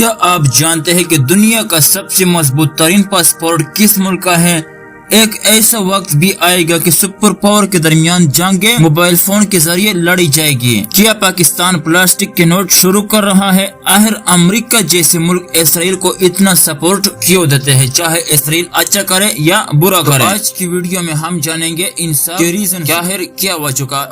क्या आप जानते हैं कि दुनिया का सबसे मजबूत तरीन पासपोर्ट किस मुल्क का है? एक ऐसा वक्त भी आएगा कि सुपर पावर के दरमियान जंगें मोबाइल फोन के जरिए लड़ी जाएगी। क्या पाकिस्तान प्लास्टिक के नोट शुरू कर रहा है? आखिर अमेरिका जैसे मुल्क इसराइल को इतना सपोर्ट क्यों देते हैं, चाहे इसराइल अच्छा करे या बुरा करे? आज की वीडियो में हम जानेंगे इन सब के रीजन क्या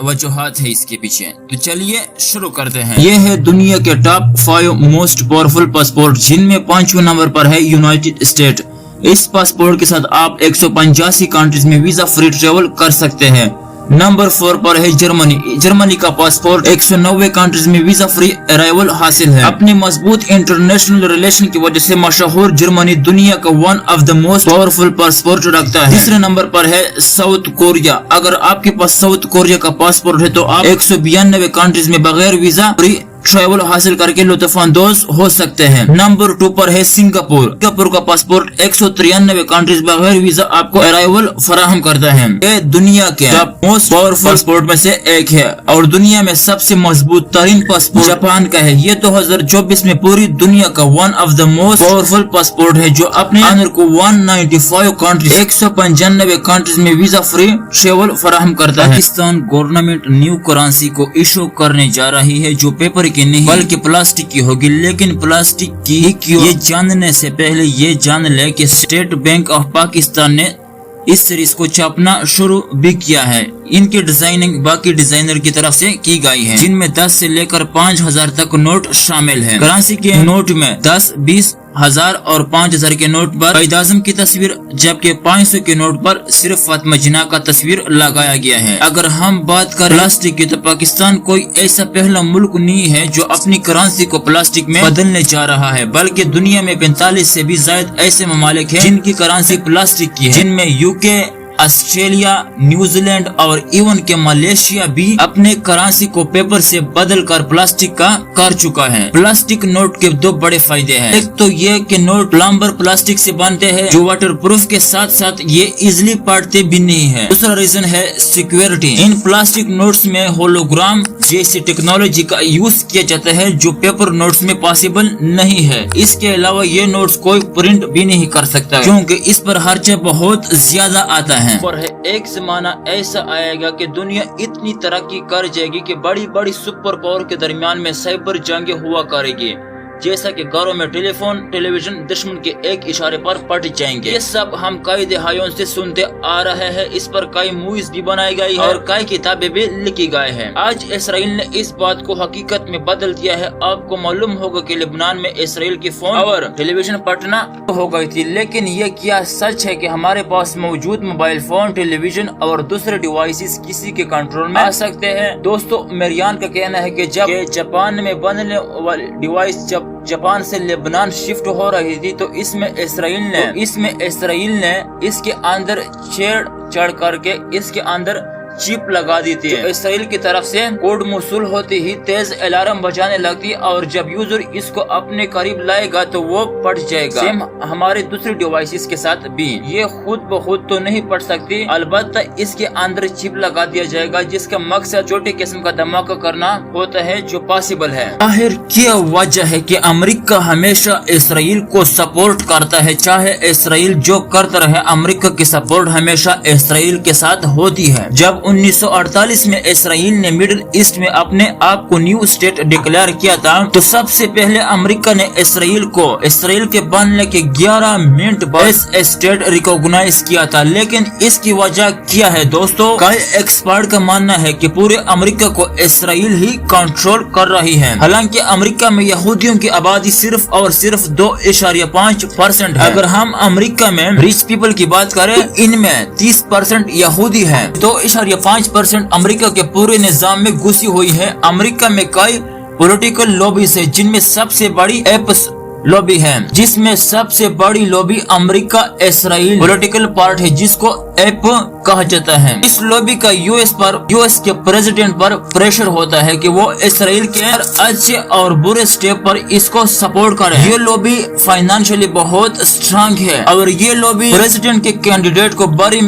वजूहात है इसके पीछे। तो चलिए शुरू करते हैं। ये है दुनिया के टॉप 5 मोस्ट पावरफुल पासपोर्ट, जिनमें 5वें नंबर पर है यूनाइटेड स्टेट। इस पासपोर्ट के साथ आप 185 कंट्रीज में वीजा फ्री ट्रेवल कर सकते हैं। नंबर 4 पर है जर्मनी का पासपोर्ट 190 कंट्रीज में वीजा फ्री अराइवल हासिल है। अपनी मजबूत इंटरनेशनल रिलेशन की वजह से मशहूर जर्मनी दुनिया का one of the most powerful passport रखता है। तीसरे नंबर पर है साउथ कोरिया। अगर आपके पास साउथ कोरिया का पासपोर्ट है तो आप 192 कंट्रीज में बगैर वीजा फ्री ट्रैवल हासिल करके लुत्फानंदोज हो सकते हैं। नंबर 2 पर है सिंगापुर का पासपोर्ट 193 कंट्रीज बगैर वीजा आपको अराइवल फराहम करता है। ये दुनिया के मोस्ट पावरफुल पासपोर्ट में से एक है और दुनिया में सबसे मजबूत तरीन पासपोर्ट जापान का है। ये 2024 में पूरी दुनिया का one of the most powerful passport है, जो अपने ऑनर को 195 कंट्रीज 195 कंट्रीज में वीजा फ्री ट्रेवल फराहम करता है। पाकिस्तान गवर्नमेंट न्यू करेंसी को इशू करने जा रही है, जो पेपर की नहीं बल्कि प्लास्टिक की होगी। लेकिन प्लास्टिक की क्यों, ये जानने से पहले ये जान ले कि स्टेट बैंक ऑफ पाकिस्तान ने इस सीरीज को छापना शुरू भी किया है। इनकी डिजाइनिंग बाकी डिजाइनर की तरफ से की गई है, जिनमें 10 से लेकर 5000 तक नोट शामिल है। करेंसी के नोट में 10, 20 हजार और 5000 के नोट पर वहीद आज़म की तस्वीर, जबकि 500 के नोट पर सिर्फ फातिमा जिन्ना का तस्वीर लगाया गया है। अगर हम बात करें प्लास्टिक की, तो पाकिस्तान कोई ऐसा पहला मुल्क नहीं है जो अपनी करेंसी को प्लास्टिक में बदलने जा रहा है, बल्कि दुनिया में 45 से भी ज्यादा ऐसे ममालिक हैं जिनकी करेंसी प्लास्टिक की है, जिनमें यूके, ऑस्ट्रेलिया, न्यूजीलैंड और इवन के मलेशिया भी अपने करेंसी को पेपर से बदल कर प्लास्टिक का कर चुका है। प्लास्टिक नोट के 2 बड़े फायदे हैं। एक तो ये कि नोट प्लम्बर प्लास्टिक से बनते हैं, जो वाटर प्रूफ के साथ साथ ये इजिली फाटते भी नहीं है। दूसरा रीजन है सिक्योरिटी। इन प्लास्टिक नोट्स में होलोग्राम जैसी टेक्नोलॉजी का यूज किया जाता है, जो पेपर नोट्स में पॉसिबल नहीं है। इसके अलावा ये नोट्स कोई प्रिंट भी नहीं कर सकता, क्योंकि इस पर खर्चा बहुत ज्यादा आता है। पर है एक जमाना ऐसा आएगा कि दुनिया इतनी तरक्की कर जाएगी कि बड़ी बड़ी सुपर पावर के दरमियान में साइबर जंगें हुआ करेगी, जैसा कि घरों में टेलीफोन, टेलीविजन दुश्मन के एक इशारे पर पट जाएंगे। ये सब हम कई दहाइयों से सुनते आ रहे हैं। इस पर कई मूवीज भी बनाई गई है और कई किताबें भी लिखी गई हैं। आज इसराइल ने इस बात को हकीकत में बदल दिया है। आपको मालूम होगा कि लेबनान में इसराइल की फोन और टेलीविजन पटना हो गई थी, लेकिन ये क्या सच है कि हमारे पास मौजूद मोबाइल फोन, टेलीविजन और दूसरे डिवाइसेस किसी के कंट्रोल में आ सकते हैं? दोस्तों, मेरियान का कहना है कि जब जापान में बनने वाली डिवाइस जब जापान से लेबनान शिफ्ट हो रही थी, तो इसमें इसराइल ने इसके अंदर छेड़छाड़ करके इसके अंदर चिप लगा दी थी। इसराइल की तरफ से कोड मौसूल होते ही तेज अलार्म बजाने लगती, और जब यूजर इसको अपने करीब लाएगा तो वो फट जाएगा। सेम हमारे दूसरे डिवाइसेस के साथ भी ये खुद ब खुद तो नहीं फट सकती, अलबत्ता इसके अंदर चिप लगा दिया जाएगा, जिसका मकसद छोटे किस्म का धमाका करना होता है, जो पॉसिबल है। आखिर क्या वजह है कि अमेरिका हमेशा इसराइल को सपोर्ट करता है? चाहे इसराइल जो करता रहे, अमेरिका की सपोर्ट हमेशा इसराइल के साथ होती है। जब 1948 में इसराइल ने मिडिल ईस्ट में अपने आप को न्यू स्टेट डिक्लेयर किया था, तो सबसे पहले अमेरिका ने इसराइल के बनने के 11 मिनट बाद स्टेट रिकॉग्नाइज किया था। लेकिन इसकी वजह क्या है दोस्तों? कई एक्सपर्ट का मानना है कि पूरे अमेरिका को इसराइल ही कंट्रोल कर रही है। हालांकि अमेरिका में यहूदियों की आबादी सिर्फ और सिर्फ 2.5% है। अगर हम अमेरिका में रिच पीपल की बात करें, तो इनमें 30% यहूदी है। 2.5% अमेरिका के पूरे निजाम में घुसी हुई है। अमेरिका में कई पॉलिटिकल लॉबीज है, जिनमें सबसे बड़ी एप्स लॉबी है, जिसमें सबसे बड़ी lobby America Israel political part है, जिसको एप کہا جاتا ہے۔ اس لوبی کا یو ایس کے پریزیڈنٹ پر پریشر ہوتا ہے کہ وہ اسرائیل کے ہر اچھے اور برے سٹیپ پر اس کو سپورٹ کرے۔ یہ لوبی فائنانشلی بہت اسٹرانگ ہے اور یہ لوبی پریزیڈنٹ کے کینڈیڈیٹ کو بڑی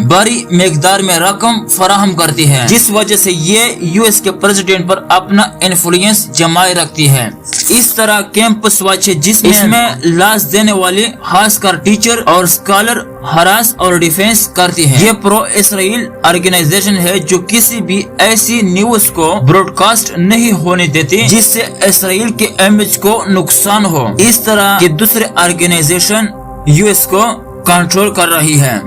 مقدار میں رقم فراہم کرتی ہے، جس وجہ سے یہ یو ایس کے پریزیڈنٹ پر اپنا انفلوئنس جمائے رکھتی ہے۔ اس طرح کیمپس واچ ہے جس میں لاش دینے والے خاص کر ٹیچر اور اسکالر ہراس اور ڈیفینس کرتی ہے۔ یہ پرو اسرائیل آرگنائزیشن ہے جو کسی بھی ایسی نیوز کو براڈ کاسٹ نہیں ہونے دیتی جس سے اسرائیل کے امیج کو نقصان ہو۔ اس طرح کی دوسرے آرگنائزیشن یو ایس کو کنٹرول کر رہی ہے۔